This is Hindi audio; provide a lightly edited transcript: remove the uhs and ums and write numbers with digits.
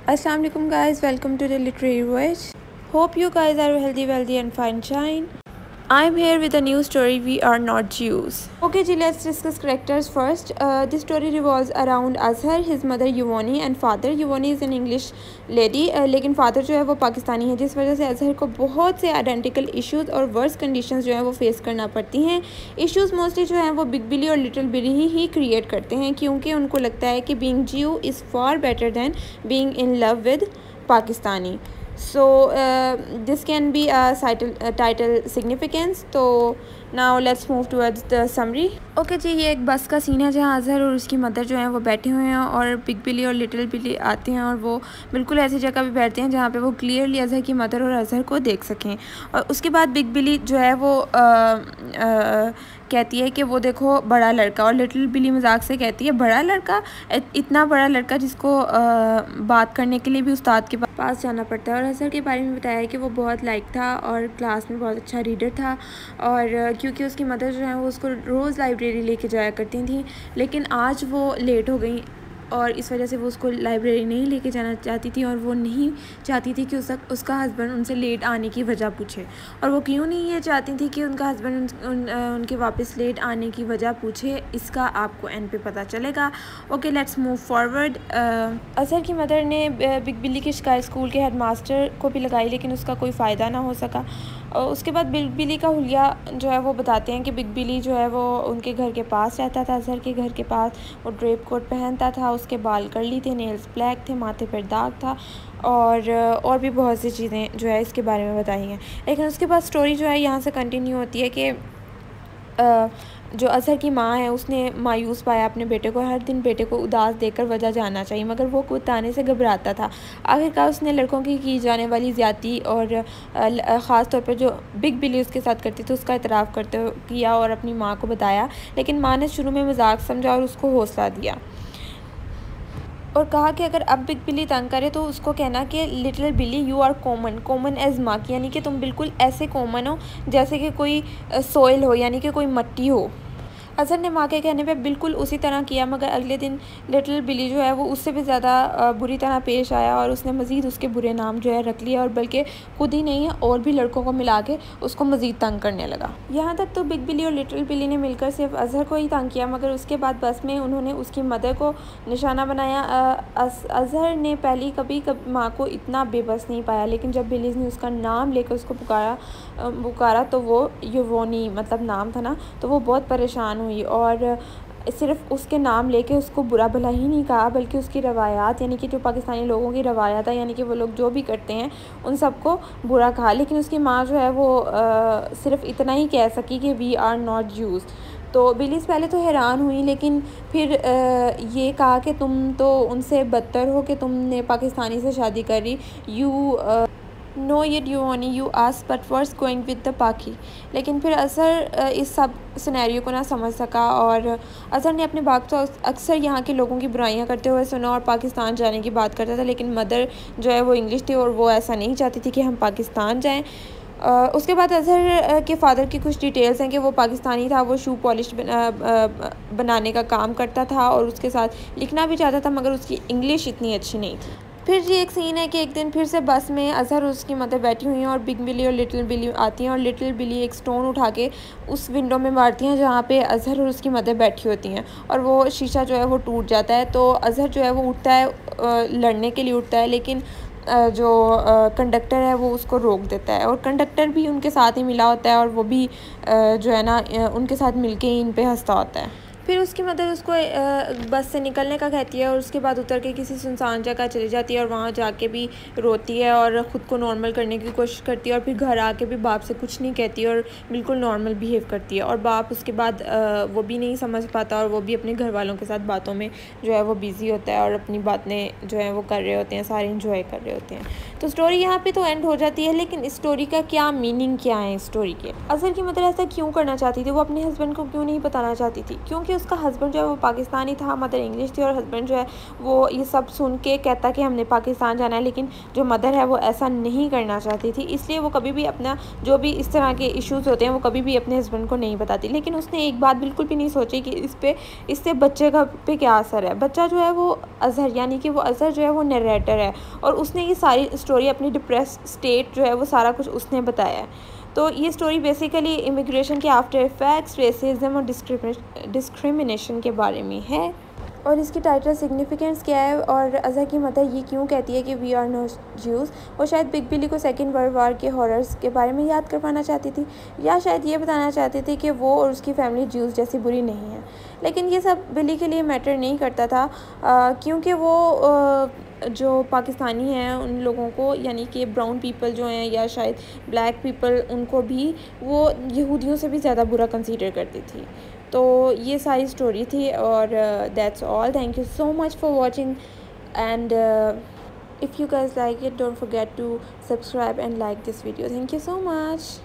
Assalamu alaikum guys, welcome to the Literary Voyage. Hope you guys are healthy, wealthy and fine shine. I'm here with a new story, We Are Not Jews. Okay ji, let's discuss characters first. This story revolves around Azhar, his mother Yuvoni and father. Yuvoni is an English lady, लेकिन father जो है वो पाकिस्तानी है, जिस वजह से अजहर को बहुत से आइडेंटिकल इश्यूज़ और वर्स कंडीशंस जो है वो फेस करना पड़ती हैं. इश्यूज़ मोस्टली जो हैं वो बिग बिली और लिटिल बिली ही क्रिएट करते हैं, क्योंकि उनको लगता है कि बीइंग ज्यू is far better than being in love with Pakistani. So this can be a title significance. So now let's move towards the summary. Okay जी, ये एक बस का सीन है जहाँ अजहर और उसकी मदर जो हैं वो बैठे हुए हैं और बिग बिली और लिटिल बिली आते हैं और वो बिल्कुल ऐसी जगह पे बैठते हैं जहाँ पे वो क्लियरली अजहर की मदर और अजहर को देख सकें. और उसके बाद बिग बिली जो है वो कहती है कि वो देखो बड़ा लड़का, और लिटिल बिली मजाक से कहती है बड़ा लड़का, इतना बड़ा लड़का जिसको बात करने के लिए भी उस्ताद के पास जाना पड़ता है. और अजहर के बारे में बताया कि वो बहुत लाइक था और क्लास में बहुत अच्छा रीडर था, और क्योंकि उसकी मदर जो है वो उसको रोज़ लाइब्रेरी लेके जाया करती थी, लेकिन आज वो लेट हो गई और इस वजह से वो उसको लाइब्रेरी नहीं लेके जाना चाहती थी, और वो नहीं चाहती थी कि उसका हस्बैंड उनसे लेट आने की वजह पूछे. और वो क्यों नहीं ये चाहती थी कि उनका हस्बैंड उनके वापस लेट आने की वजह पूछे, इसका आपको एंड पे पता चलेगा. Okay, let's move forward. Azhar की मदर ने बिग बिली की शिकायत स्कूल के हेडमास्टर को भी लगाई, लेकिन उसका कोई फ़ायदा ना हो सका. और उसके बाद बिग बिली का हुलिया जो है वो बताते हैं कि बिग बिली जो है वो उनके घर के पास रहता था, अजहर के घर के पास. वो ड्रेप कोट पहनता था, उसके बाल कर्ली थे, नेल्स ब्लैक थे, माथे पर दाग था, और भी बहुत सी चीज़ें जो है इसके बारे में बताई हैं. लेकिन उसके बाद स्टोरी जो है यहाँ से कंटिन्यू होती है कि जो अजहर की माँ है उसने मायूस पाया अपने बेटे को. हर दिन बेटे को उदास देखकर वजह जानना चाहिए, मगर वो बताने से घबराता था. आखिरकार उसने लड़कों की जाने वाली ज़्यादती और ख़ास तौर पर जो बिग बिली उसके साथ करती थी उसका इतराफ़ करते किया और अपनी माँ को बताया. लेकिन माँ ने शुरू में मजाक समझा और उसको हौसला दिया और कहा कि अगर अब बिग बिली तंग करे तो उसको कहना कि little Billy you are common as mark, यानी कि तुम बिल्कुल ऐसे कॉमन हो जैसे कि कोई सोइल हो, यानी कि कोई मट्टी हो. अजहर ने माँ के कहने पे बिल्कुल उसी तरह किया, मगर अगले दिन लिटिल बिली जो है वो उससे भी ज़्यादा बुरी तरह पेश आया और उसने मज़ीद उसके बुरे नाम जो है रख लिया, और बल्कि खुद ही नहीं है और भी लड़कों को मिला के उसको मज़ीद तंग करने लगा. यहाँ तक तो बिग बिली और लिटिल बिली ने मिलकर सिर्फ अजहर को ही तंग किया, मगर उसके बाद बस में उन्होंने उसकी मदर को निशाना बनाया. अजहर ने पहली कभी माँ को इतना बेबस नहीं पाया, लेकिन जब बिलीज़ ने उसका नाम लेकर उसको पुकारा तो वो युवोनी मतलब नाम था ना, तो वो बहुत परेशान हुई और सिर्फ उसके नाम लेके उसको बुरा भला ही नहीं कहा, बल्कि उसकी रवायात यानी कि जो पाकिस्तानी लोगों की रवायात है, यानी कि वो लोग जो भी करते हैं उन सबको बुरा कहा. लेकिन उसकी माँ जो है वो सिर्फ इतना ही कह सकी कि वी आर नॉट ज्यूज़. तो बिलीज़ पहले तो हैरान हुई, लेकिन फिर ये कहा कि तुम तो उनसे बदतर हो कि तुमने पाकिस्तानी से शादी करी. You know yet you only you as but worse going with the Paki. लेकिन फिर अजहर इस सब सिनेरियो को ना समझ सका, और अजहर ने अपने बाप को अक्सर यहाँ के लोगों की बुराइयाँ करते हुए सुना और पाकिस्तान जाने की बात करता था. लेकिन मदर जो है वो इंग्लिश थी और वो ऐसा नहीं चाहती थी कि हम पाकिस्तान जाएँ. उसके बाद अजहर के फ़ादर की कुछ डिटेल्स हैं कि वो पाकिस्तानी था, वो शू पॉलिश बनाने का काम करता था और उसके साथ लिखना भी चाहता था, मगर उसकी इंग्लिश इतनी अच्छी नहीं थी. फिर ये एक सीन है कि एक दिन फिर से बस में अजहर और उसकी मदर बैठी हुई हैं और बिग बिली और लिटिल बिली आती हैं, और लिटिल बिली एक स्टोन उठा के उस विंडो में मारती हैं जहाँ पे अजहर और उसकी मदर बैठी होती हैं, और वो शीशा जो है वो टूट जाता है. तो अजहर जो है वो उठता है लड़ने के लिए उठता है, लेकिन जो कंडक्टर है वो उसको रोक देता है, और कंडक्टर भी उनके साथ ही मिला होता है और वो भी जो है ना उनके साथ मिलके ही इन पे हंसता होता है. फिर उसकी मदर उसको बस से निकलने का कहती है और उसके बाद उतर के किसी सुनसान जगह चली जाती है और वहाँ जाके भी रोती है और ख़ुद को नॉर्मल करने की कोशिश करती है, और फिर घर आके भी बाप से कुछ नहीं कहती और बिल्कुल नॉर्मल बिहेव करती है. और बाप उसके बाद वो भी नहीं समझ पाता और वो भी अपने घर वालों के साथ बातों में जो है वो बिज़ी होता है और अपनी बातें जो है वो कर रहे होते हैं, सारे इंजॉय कर रहे होते हैं. तो स्टोरी यहाँ पे तो एंड हो जाती है, लेकिन इस स्टोरी का क्या मीनिंग क्या है इस स्टोरी के. अजहर की मदर ऐसा क्यों करना चाहती थी, वो अपने हस्बैंड को क्यों नहीं बताना चाहती थी? क्योंकि क्योंकि उसका हस्बैंड जो है वो पाकिस्तानी था, मदर इंग्लिश थी, और हस्बैंड जो है वो ये सब सुन के कहता कि हमने पाकिस्तान जाना है, लेकिन जो मदर है वो ऐसा नहीं करना चाहती थी। इसलिए वो कभी भी अपना जो भी इस तरह के इश्यूज़ होते हैं वो कभी भी अपने हस्बैंड को नहीं बताती। लेकिन उसने एक बात बिल्कुल भी नहीं सोची कि इससे बच्चे का पे क्या असर है। बच्चा जो है वो अज़हर, यानी कि वो अज़हर जो है वो नरेटर है, और उसने ये सारी स्टोरी अपनी डिप्रेस स्टेट जो है वो सारा कुछ उसने बताया है। तो ये स्टोरी बेसिकली इमिग्रेशन के आफ्टर इफ़ेक्ट्स, रेसिज्म और डिस्क्रिमिनेशन के बारे में है। और इसकी टाइटल सिग्निफिकेंस क्या है और अज़हर की मदर ये क्यों कहती है कि वी आर नो ज्यूज़। वो शायद बिग बिली को सेकेंड वर्ल्ड वार के हॉरर्स के बारे में याद करवाना चाहती थी, या शायद ये बताना चाहती थी कि वो और उसकी फैमिली ज्यूज़ जैसी बुरी नहीं है। लेकिन ये सब बिली के लिए मैटर नहीं करता था, क्योंकि वो जो पाकिस्तानी हैं उन लोगों को, यानी कि ब्राउन पीपल जो हैं या शायद ब्लैक पीपल, उनको भी वो यहूदियों से भी ज़्यादा बुरा कंसीडर करती थी। तो ये सारी स्टोरी थी, और that's all. Thank you so much for watching, and if you guys like it, don't forget to subscribe and like this video. Thank you so much.